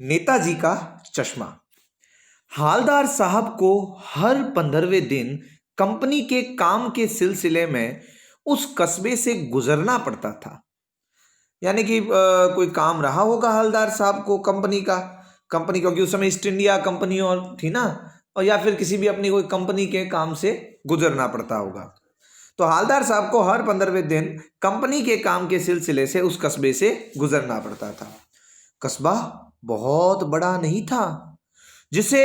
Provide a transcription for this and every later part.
नेताजी का चश्मा। हालदार साहब को हर 15वें दिन कंपनी के काम के सिलसिले में उस कस्बे से गुजरना पड़ता था। यानी कि कोई काम रहा होगा हालदार साहब को कंपनी क्योंकि उस समय ईस्ट इंडिया कंपनी और थी ना, और या फिर किसी भी अपनी कोई कंपनी के काम से गुजरना पड़ता होगा। तो हालदार साहब को हर 15वें दिन कंपनी के काम के सिलसिले से उस कस्बे से गुजरना पड़ता था। कस्बा बहुत बड़ा नहीं था, जिसे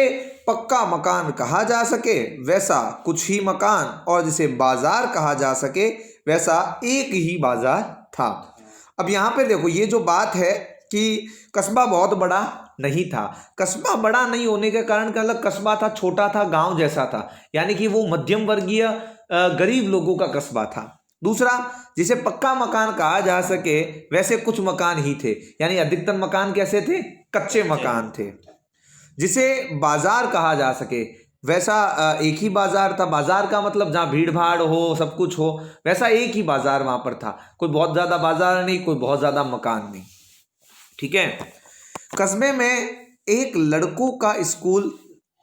पक्का मकान कहा जा सके वैसा कुछ ही मकान, और जिसे बाजार कहा जा सके वैसा एक ही बाजार था। अब यहाँ पे देखो, ये जो बात है कि कस्बा बहुत बड़ा नहीं था, कस्बा बड़ा नहीं होने के कारण क्या अलग कस्बा था, छोटा था, गांव जैसा था, यानी कि वो मध्यम वर्गीय गरीब लोगों का कस्बा था। दूसरा, जिसे पक्का मकान कहा जा सके वैसे कुछ मकान ही थे, यानी अधिकतर मकान कैसे थे, कच्चे मकान थे। जिसे बाजार कहा जा सके वैसा एक ही बाजार था। बाजार का मतलब जहाँ भीड़ भाड़ हो, सब कुछ हो, वैसा एक ही बाजार वहां पर था। कोई बहुत ज्यादा बाजार नहीं, कोई बहुत ज्यादा मकान नहीं। ठीक है। कस्बे में एक लड़कों का स्कूल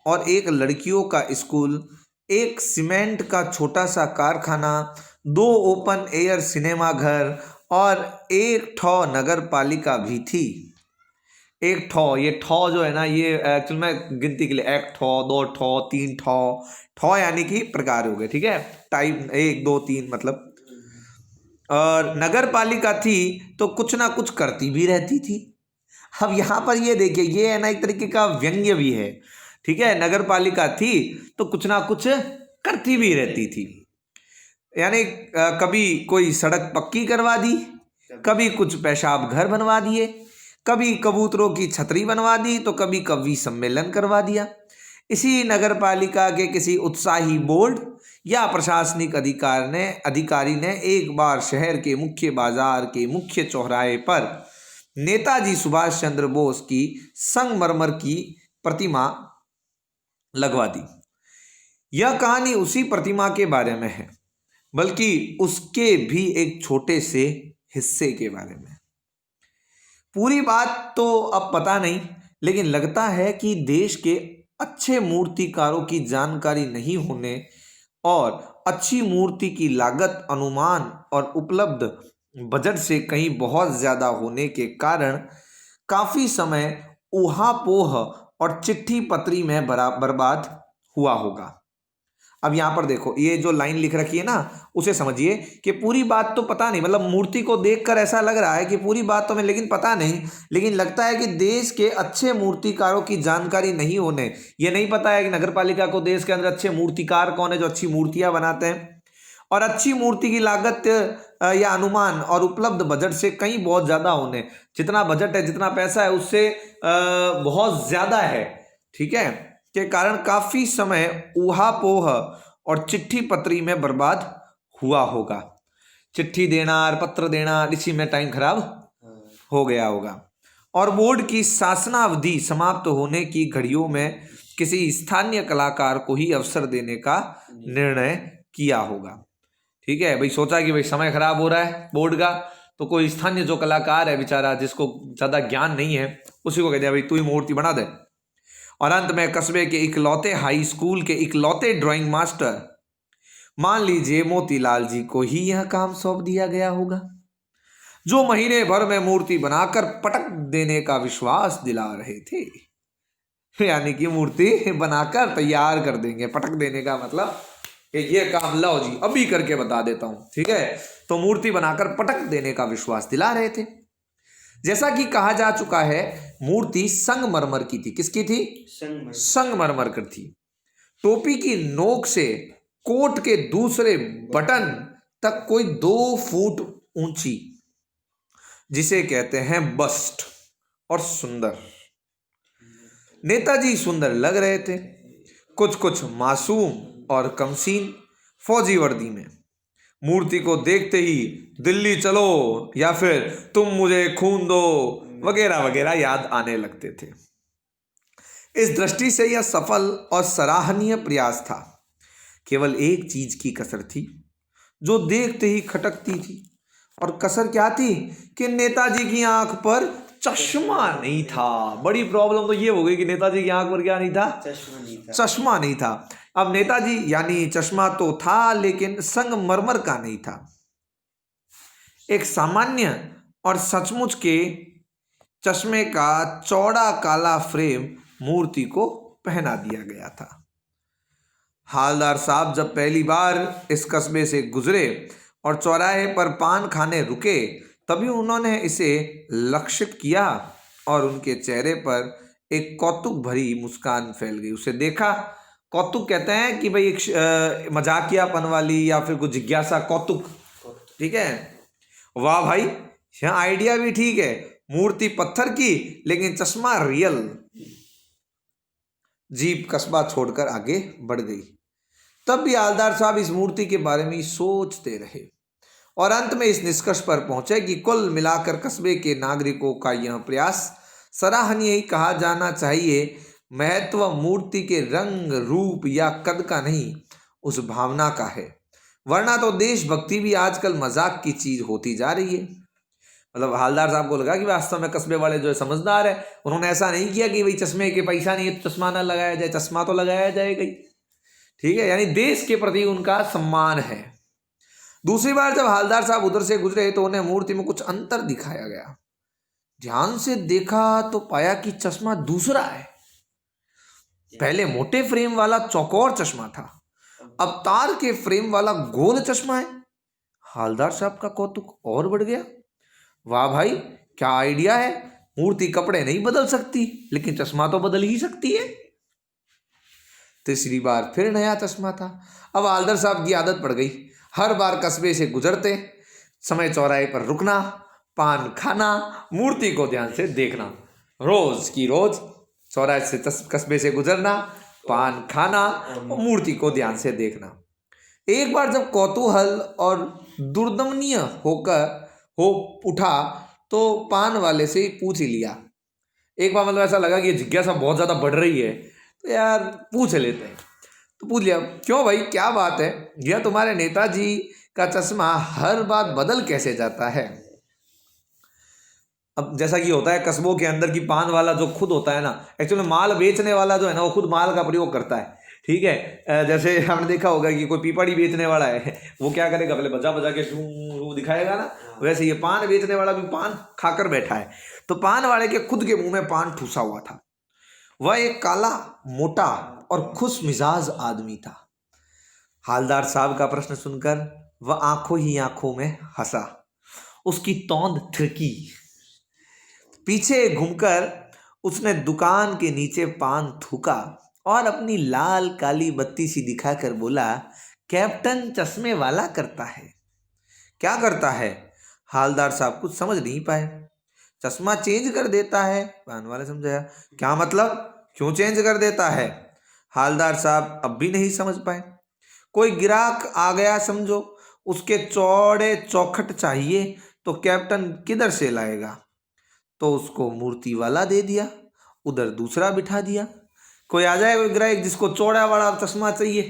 और एक लड़कियों का स्कूल, एक सीमेंट का छोटा सा कारखाना, 2 ओपन एयर सिनेमा घर और एक ठो नगर पालिका भी थी। एक ठो, ये ठो जो है ना, ये एक्चुअल में गिनती के लिए 1 ठो, 2 ठो, 3 ठो। ठो यानी कि प्रकार हो गए, ठीक है, टाइप 1 2 3 मतलब। और नगर पालिका थी तो कुछ ना कुछ करती भी रहती थी। अब यहाँ पर ये देखिए, ये है ना एक तरीके का व्यंग्य भी है। ठीक है, नगर पालिका थी तो कुछ ना कुछ करती भी रहती थी, यानी कभी कोई सड़क पक्की करवा दी, कभी कुछ पेशाब घर बनवा दिए, कभी कबूतरों की छतरी बनवा दी, तो कभी कवि सम्मेलन करवा दिया। इसी नगर पालिका के किसी उत्साही बोर्ड या प्रशासनिक अधिकारी ने एक बार शहर के मुख्य बाजार के मुख्य चौराहे पर नेताजी सुभाष चंद्र बोस की संगमरमर की प्रतिमा लगवा दी। यह कहानी उसी प्रतिमा के बारे में है, बल्कि उसके भी एक छोटे से हिस्से के बारे में। पूरी बात तो अब पता नहीं, लेकिन लगता है कि देश के अच्छे मूर्तिकारों की जानकारी नहीं होने और अच्छी मूर्ति की लागत अनुमान और उपलब्ध बजट से कहीं बहुत ज़्यादा होने के कारण काफ़ी समय ऊहापोह और चिट्ठी पत्री में बर्बाद हुआ होगा। अब यहाँ पर देखो, ये जो लाइन लिख रखी है ना, उसे समझिए कि पूरी बात तो पता नहीं, मतलब मूर्ति को देखकर ऐसा लग रहा है कि पूरी बात तो मैं, लेकिन पता नहीं, लेकिन लगता है कि देश के अच्छे मूर्तिकारों की जानकारी नहीं होने, ये नहीं पता है कि नगर पालिका को देश के अंदर अच्छे मूर्तिकार कौन है जो अच्छी मूर्तियां बनाते हैं, और अच्छी मूर्ति की लागत या अनुमान और उपलब्ध बजट से कहीं बहुत ज्यादा होने, जितना बजट है, जितना पैसा है, उससे बहुत ज्यादा है, ठीक है, के कारण काफी समय ऊहापोह और चिट्ठी पत्री में बर्बाद हुआ होगा। चिट्ठी देना और पत्र देना, इसी में टाइम खराब हो गया होगा। और बोर्ड की शासनावधि समाप्त होने की घड़ियों में किसी स्थानीय कलाकार को ही अवसर देने का निर्णय किया होगा। ठीक है भाई, सोचा कि भाई समय खराब हो रहा है बोर्ड का, तो कोई स्थानीय जो कलाकार है बेचारा, जिसको ज्यादा ज्ञान नहीं है, उसी को कह दिया भाई तू ही मूर्ति बना दे। और अंत में कस्बे के इकलौते हाई स्कूल के इकलौते ड्राइंग मास्टर, मान लीजिए मोतीलाल जी को ही यह काम सौंप दिया गया होगा, जो महीने भर में मूर्ति बनाकर पटक देने का विश्वास दिला रहे थे। यानी कि मूर्ति बनाकर तैयार कर देंगे, पटक देने का मतलब कि ये काम लो जी अभी करके बता देता हूं, ठीक है, तो मूर्ति बनाकर पटक देने का विश्वास दिला रहे थे। जैसा कि कहा जा चुका है, मूर्ति संगमरमर की थी। किसकी थी? संगमरमर की थी। टोपी की नोक से कोट के दूसरे बटन तक कोई 2 फुट ऊंची, जिसे कहते हैं बस्ट, और सुंदर। नेताजी सुंदर लग रहे थे, कुछ कुछ मासूम और कमसीन फौजी वर्दी में। मूर्ति को देखते ही दिल्ली चलो या फिर तुम मुझे खून दो वगैरह वगैरह याद आने लगते थे। इस दृष्टि से यह सफल और सराहनीय प्रयास था। केवल एक चीज की कसर थी, जो देखते ही खटकती थी, और कसर क्या थी कि नेताजी की आंख पर चश्मा नहीं था। बड़ी प्रॉब्लम तो ये हो गई कि नेताजी की आंख पर क्या नहीं था? चश्मा नहीं था। चश्मा नहीं था। अब नेताजी यानी चश्मा तो था लेकिन संगमरमर का नहीं था। एक सामान्य और सचमुच के चश्मे का चौड़ा काला फ्रेम मूर्ति को पहना दिया गया था। हालदार साहब जब पहली बार इस कस्बे से गुजरे और चौराहे पर पान खाने रुके, तभी उन्होंने इसे लक्षित किया और उनके चेहरे पर एक कौतुक भरी मुस्कान फैल गई। उसे देखा, कौतुक कहते हैं कि भाई एक मजाकियापन वाली या फिर कुछ जिज्ञासा, कौतुक, ठीक है। वाह भाई, यह आइडिया भी ठीक है, मूर्ति पत्थर की लेकिन चश्मा रियल। जीप कस्बा छोड़कर आगे बढ़ गई। तब भी हवलदार साहब इस मूर्ति के बारे में सोचते रहे और अंत में इस निष्कर्ष पर पहुंचे कि कुल मिलाकर कस्बे के नागरिकों का यह प्रयास सराहनीय ही कहा जाना चाहिए। महत्व मूर्ति के रंग, रूप या कद का नहीं, उस भावना का है। वरना तो देशभक्ति भी आजकल मजाक की चीज होती जा रही है। मतलब हवलदार साहब को लगा कि वास्तव में कस्बे वाले जो है समझदार है, उन्होंने ऐसा नहीं किया कि भाई चश्मे के पैसा नहीं है तो चश्मा ना लगाया जाए, चश्मा तो लगाया जाएगा ही, ठीक है। यानी देश के प्रति उनका सम्मान है। दूसरी बार जब हवलदार साहब उधर से गुजरे तो उन्हें मूर्ति में कुछ अंतर दिखाया गया। ध्यान से देखा तो पाया कि चश्मा दूसरा है। पहले मोटे फ्रेम वाला चौकोर चश्मा था, अब तार के फ्रेम वाला गोल चश्मा है। हवलदार साहब का कौतुक और बढ़ गया। वाह भाई, क्या आइडिया है। मूर्ति कपड़े नहीं बदल सकती लेकिन चश्मा तो बदल ही सकती है। तीसरी बार फिर नया चश्मा था। अब हवलदार साहब की आदत पड़ गई, हर बार कस्बे से गुजरते समय चौराहे पर रुकना, पान खाना, मूर्ति को ध्यान से देखना। रोज की रोज चौराहे से कस्बे से गुजरना, पान खाना और मूर्ति को ध्यान से देखना। एक बार जब कौतूहल और दुर्दमनीय हो उठा तो पान वाले से ही पूछ ही लिया। एक बार मतलब ऐसा लगा कि जिज्ञासा बहुत ज़्यादा बढ़ रही है तो यार पूछ लेते हैं। तो पूछ लिया, क्यों भाई, क्या बात है, यह तुम्हारे नेताजी का चश्मा हर बार बदल कैसे जाता है? अब जैसा कि होता है कस्बों के अंदर की पान वाला जो खुद होता है ना, एक्चुअली माल बेचने वाला जो है ना वो खुद माल का प्रयोग करता है, ठीक है। जैसे हमने देखा होगा कि कोई पीपड़ी बेचने वाला है, वो क्या करेगा, पहले बजा बजा के वो दिखाएगा ना, वैसे ये पान बेचने वाला भी पान खाकर बैठा है। तो पान वाले के खुद के मुंह में पान ठूसा हुआ था। वह एक काला, मोटा और खुश मिजाज आदमी था। हवलदार साहब का प्रश्न सुनकर वह आंखों ही आंखों में हंसा। उसकी तौंद थिरकी। पीछे घूमकर उसने दुकान के नीचे पान थूका और अपनी लाल काली बत्ती सी दिखाकर बोला, कैप्टन चश्मे वाला करता है। क्या करता है? हवलदार साहब कुछ समझ नहीं पाए। चश्मा चेंज कर देता है, पान वाला समझाया। क्या मतलब, क्यों चेंज कर देता है? हवलदार साहब अब भी नहीं समझ पाए। कोई ग्राहक आ गया समझो, उसके चौड़े चौखट चाहिए तो कैप्टन किधर से लाएगा? तो उसको मूर्ति वाला दे दिया, उधर दूसरा बिठा दिया। कोई आ जाए कोई ग्राहक जिसको चौड़ा वाला चश्मा चाहिए,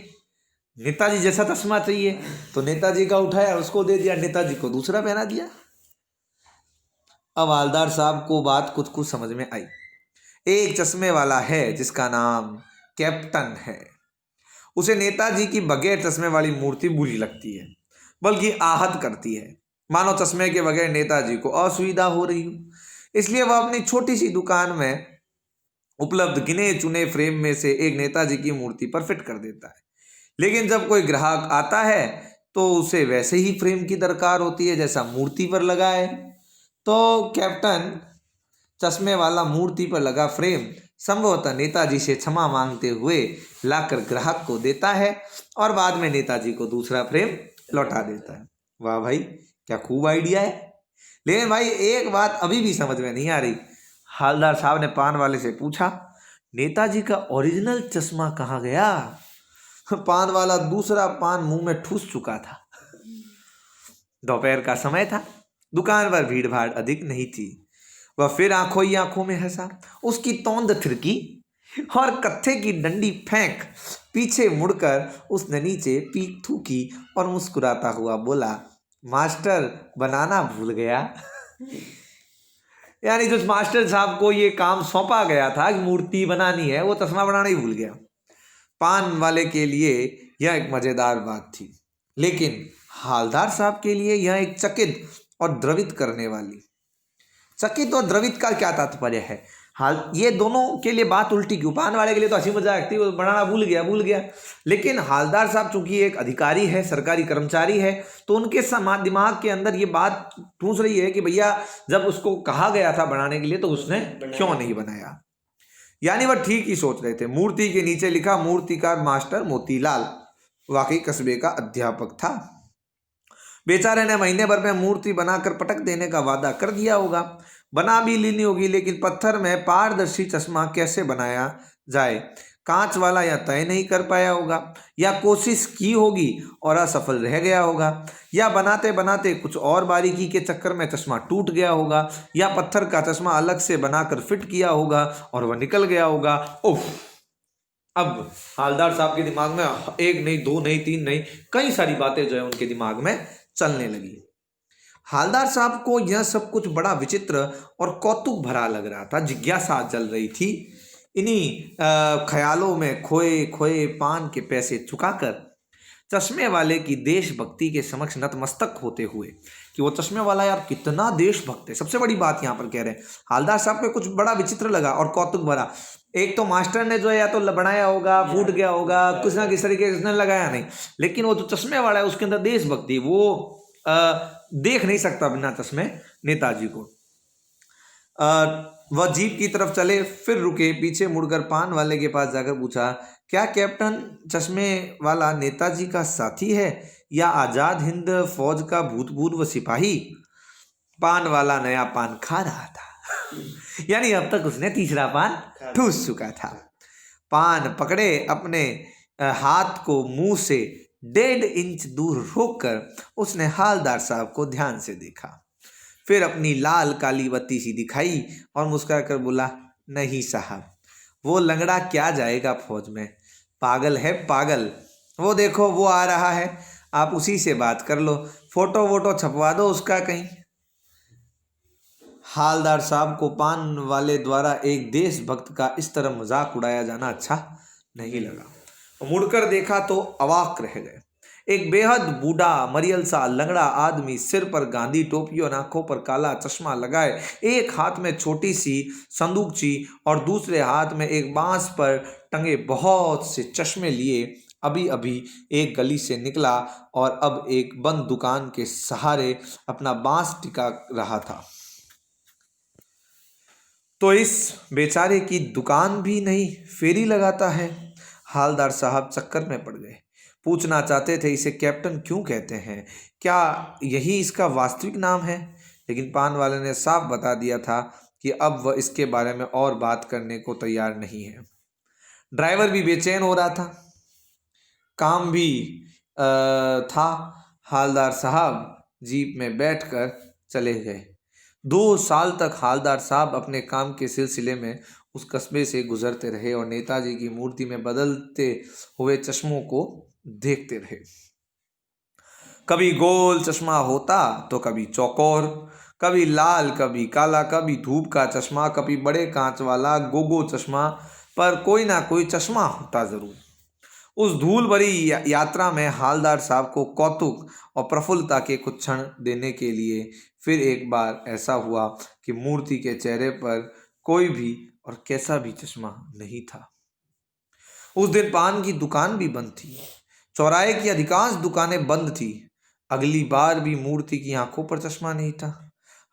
नेताजी जैसा चश्मा चाहिए, तो नेताजी का उठाया उसको दे दिया, नेताजी को दूसरा पहना दिया। अब हवलदार साहब को बात कुछ कुछ समझ में आई। एक चश्मे वाला है जिसका नाम कैप्टन है। उसे नेताजी की बगैर चश्मे वाली मूर्ति बुरी लगती है, बल्कि आहत करती है, मानो चश्मे के बगैर नेताजी को असुविधा हो रही हो। इसलिए वह अपनी छोटी सी दुकान में उपलब्ध गिने चुने फ्रेम में से एक नेताजी की मूर्ति पर फिट कर देता है। लेकिन जब कोई ग्राहक आता है तो उसे वैसे ही फ्रेम की दरकार होती है जैसा मूर्ति पर लगा है। तो कैप्टन चश्मे वाला मूर्ति पर लगा फ्रेम संभवतः नेताजी से क्षमा मांगते हुए लाकर ग्राहक को देता है और बाद में नेताजी को दूसरा फ्रेम लौटा देता है। वाह भाई, क्या खूब आइडिया है। लेकिन भाई एक बात अभी भी समझ में नहीं आ रही। हवलदार साहब ने पान वाले से पूछा, नेताजी का ओरिजिनल चश्मा कहाँ गया? पान वाला दूसरा पान मुंह में ठूस चुका था। दोपहर का समय था, दुकान पर भीड़ भाड़ अधिक नहीं थी। वह फिर आंखों ही आंखों में हंसा। उसकी तौंद थिरकी और कत्थे की डंडी फेंक पीछे मुड़कर उसने नीचे पीक थूकी और मुस्कुराता हुआ बोला, मास्टर बनाना भूल गया। यानी जो मास्टर साहब को ये काम सौंपा गया था कि मूर्ति बनानी है, वो चश्मा बनाना ही भूल गया। पान वाले के लिए यह एक मजेदार बात थी, लेकिन हालदार साहब के लिए यह एक चकित और द्रवित करने वाली। चकित और द्रवित का क्या तात्पर्य है? हाल ये दोनों के लिए बात उल्टी क्यों? पान वाले के लिए तो हंसी मजाक थी, वो बनाना भूल गया। लेकिन हालदार साहब चूंकि एक अधिकारी है, सरकारी कर्मचारी है, तो उनके दिमाग के अंदर ये बात ठूंस रही है कि भैया जब उसको कहा गया था बनाने के लिए तो उसने क्यों नहीं बनाया। यानी वह ठीक ही सोच रहे थे। मूर्ति के नीचे लिखा मूर्तिकार मास्टर मोतीलाल, वाकई कस्बे का अध्यापक था। बेचारे ने महीने भर में मूर्ति बनाकर पटक देने का वादा कर दिया होगा, बना भी लेनी होगी, लेकिन पत्थर में पारदर्शी चश्मा कैसे बनाया जाए, कांच वाला या तय नहीं कर पाया होगा, या कोशिश की होगी और असफल रह गया होगा, या बनाते बनाते कुछ और बारीकी के चक्कर में चश्मा टूट गया होगा, या पत्थर का चश्मा अलग से बनाकर फिट किया होगा और वह निकल गया होगा। उफ! अब हालदार साहब के दिमाग में एक नहीं, दो नहीं, तीन नहीं, कई सारी बातें जो है उनके दिमाग में चलने लगी। हालदार साहब को यह सब कुछ बड़ा विचित्र और कौतुक भरा लग रहा था, जिज्ञासा जल रही थी। इन्हीं ख्यालों में खोए खोए पान के पैसे चुकाकर चश्मे वाले की देशभक्ति के समक्ष नतमस्तक होते हुए, कि वो चश्मे वाला यार कितना देशभक्त है। सबसे बड़ी बात यहाँ पर कह रहे हैं, हालदार साहब को कुछ बड़ा विचित्र लगा और कौतुक भरा। एक तो मास्टर ने जो है या तो बनाया होगा, फूट गया होगा, कुछ ना किस तरीके से लगाया नहीं, लेकिन वो जो चश्मे वाला है उसके अंदर देशभक्ति, वो देख नहीं सकता बिना चश्मे नेताजी को। वह जीप की तरफ चले, फिर रुके, पीछे मुड़कर पान वाले के पास जाकर पूछा, क्या कैप्टन चश्मे वाला नेताजी का साथी है या आजाद हिंद फौज का भूतपूर्व सिपाही? पान वाला नया पान खा रहा था यानी अब तक उसने तीसरा पान ठूस चुका था। पान पकड़े अपने हाथ को मुंह से 1.5 इंच दूर रोककर उसने हालदार साहब को ध्यान से देखा, फिर अपनी लाल काली बत्ती सी दिखाई और मुस्कुराकर बोला, नहीं साहब, वो लंगड़ा क्या जाएगा फौज में, पागल है पागल। वो देखो वो आ रहा है, आप उसी से बात कर लो, फोटो वोटो छपवा दो उसका कहीं। हालदार साहब को पान वाले द्वारा एक देशभक्त का इस तरह मजाक उड़ाया जाना अच्छा नहीं लगा। मुड़कर देखा तो अवाक रह गए। एक बेहद बूढ़ा मरियल सा लंगड़ा आदमी, सिर पर गांधी टोपी और आंखों पर काला चश्मा लगाए, एक हाथ में छोटी सी संदूकची और दूसरे हाथ में एक बांस पर टंगे बहुत से चश्मे लिए, अभी अभी एक गली से निकला और अब एक बंद दुकान के सहारे अपना बांस टिका रहा था। तो इस बेचारे की दुकान भी नहीं फेरी लगाता है। हालदार साहब चक्कर में पड़ गए। पूछना चाहते थे इसे कैप्टन क्यों कहते हैं, क्या यही इसका वास्तविक नाम है, लेकिन पान वाले ने साफ बता दिया था कि अब वह इसके बारे में और बात करने को तैयार नहीं है। ड्राइवर भी बेचैन हो रहा था, काम भी था। हालदार साहब जीप में बैठकर चले गए। 2 साल तक हालदार साहब अपने काम के सिलसिले में उस कस्बे से गुजरते रहे और नेताजी की मूर्ति में बदलते हुए चश्मों को देखते रहे। कभी गोल चश्मा होता तो कभी चौकोर, कभी लाल, कभी काला, कभी धूप का चश्मा, कभी बड़े कांच वाला गोगो चश्मा, पर कोई ना कोई चश्मा होता जरूर। उस धूल भरी यात्रा में हालदार साहब को कौतुक और प्रफुल्लता के कुछ क्षण देने के लिए फिर एक बार ऐसा हुआ कि मूर्ति के चेहरे पर कोई भी और कैसा भी चश्मा नहीं था। उस दिन पान की दुकान भी बंद थी, चौराहे की अधिकांश दुकानें बंद थी। अगली बार भी मूर्ति की आंखों पर चश्मा नहीं था।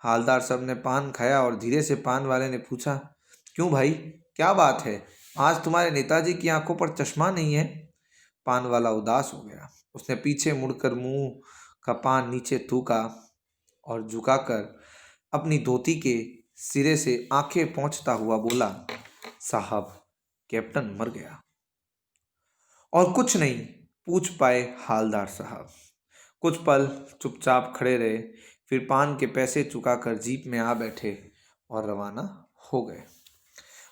हालदार साहब ने पान खाया और धीरे से पान वाले ने पूछा, क्यों भाई, क्या बात है, आज तुम्हारे नेताजी की आंखों पर चश्मा नहीं है? पान वाला उदास हो गया। उसने पीछे मुड़कर मुंह का पान नीचे थूका और झुकाकर अपनी धोती के सिरे से आंखें पोंछता हुआ बोला, साहब, कैप्टन मर गया। और कुछ नहीं पूछ पाए हालदार साहब। कुछ पल चुपचाप खड़े रहे, फिर पान के पैसे चुकाकर जीप में आ बैठे और रवाना हो गए।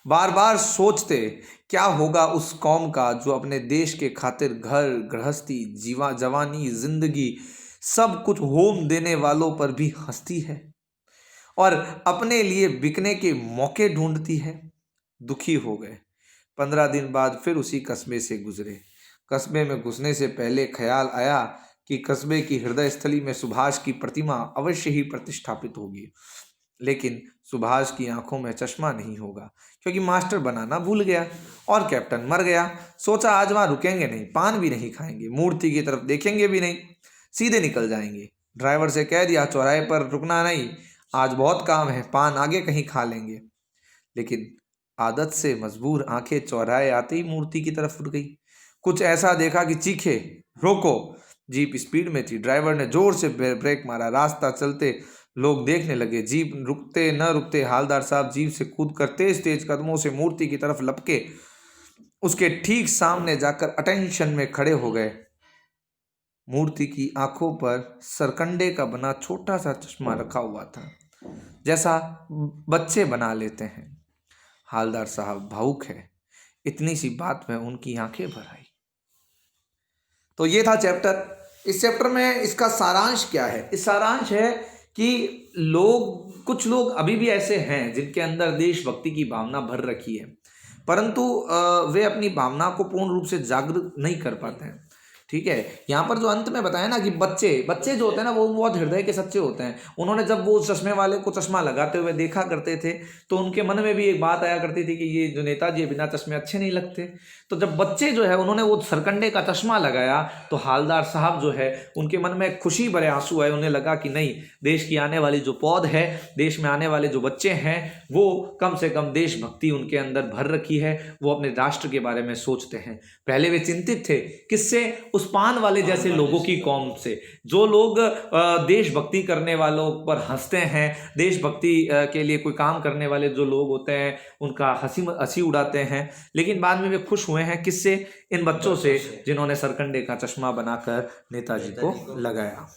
बार बार सोचते क्या होगा उस कौम का जो अपने देश के खातिर घर गृहस्थी जवानी जिंदगी सब कुछ होम देने वालों पर भी हंसती है और अपने लिए बिकने के मौके ढूंढती है। दुखी हो गए। 15 दिन बाद फिर उसी कस्बे से गुजरे। कस्बे में घुसने से पहले ख्याल आया कि कस्बे की हृदय स्थली में सुभाष की प्रतिमा अवश्य ही प्रतिष्ठापित होगी, लेकिन सुभाष की आंखों में चश्मा नहीं होगा, क्योंकि मास्टर बनाना भूल गया और कैप्टन मर गया। सोचा आज वहां रुकेंगे नहीं, पान भी नहीं खाएंगे, मूर्ति की तरफ देखेंगे भी नहीं, सीधे निकल जाएंगे। ड्राइवर से कह दिया चौराहे पर रुकना नहीं, आज बहुत काम है, पान आगे कहीं खा लेंगे। लेकिन आदत से मजबूर आंखें चौराहे आते ही मूर्ति की तरफ उठ गई। कुछ ऐसा देखा कि चीखे, रोको। जीप स्पीड में थी। ड्राइवर ने जोर से ब्रेक मारा। रास्ता चलते लोग देखने लगे। जीप रुकते न रुकते हालदार साहब जीप से कूदकर तेज तेज कदमों से मूर्ति की तरफ लपके उसके ठीक सामने जाकर अटेंशन में खड़े हो गए। मूर्ति की आंखों पर सरकंडे का बना छोटा सा चश्मा रखा हुआ था, जैसा बच्चे बना लेते हैं। हालदार साहब भावुक है। इतनी सी बात में उनकी आंखें भर आई। तो ये था चैप्टर। इस चैप्टर में इसका सारांश क्या है? इस सारांश है कि कुछ लोग अभी भी ऐसे हैं जिनके अंदर देशभक्ति की भावना भर रखी है, परंतु वे अपनी भावना को पूर्ण रूप से जागृत नहीं कर पाते हैं। ठीक है, यहाँ पर जो अंत में बताया ना कि बच्चे जो होते हैं ना वो बहुत हृदय के सच्चे होते हैं। उन्होंने जब वो चश्मे वाले को चश्मा लगाते हुए देखा करते थे तो उनके मन में भी एक बात आया करती थी कि ये जो नेताजी बिना चश्मे अच्छे नहीं लगते। तो जब बच्चे जो है उन्होंने वो सरकंडे का चश्मा लगाया तो हालदार साहब जो है उनके मन में खुशी भरे आंसू आए। उन्हें लगा कि नहीं, देश की आने वाली जो पौध है, देश में आने वाले जो बच्चे हैं, वो कम से कम देशभक्ति उनके अंदर भर रखी है, वो अपने राष्ट्र के बारे में सोचते हैं। पहले वे चिंतित थे, किससे? उस पान वाले जैसे लोगों की कौम से, जो लोग देशभक्ति करने वालों पर हंसते हैं, देशभक्ति के लिए कोई काम करने वाले जो लोग होते हैं उनका हंसी उड़ाते हैं। लेकिन बाद में वे खुश हुए हैं किससे? इन बच्चों से जिन्होंने सरकंडे का चश्मा बनाकर नेताजी को लगाया।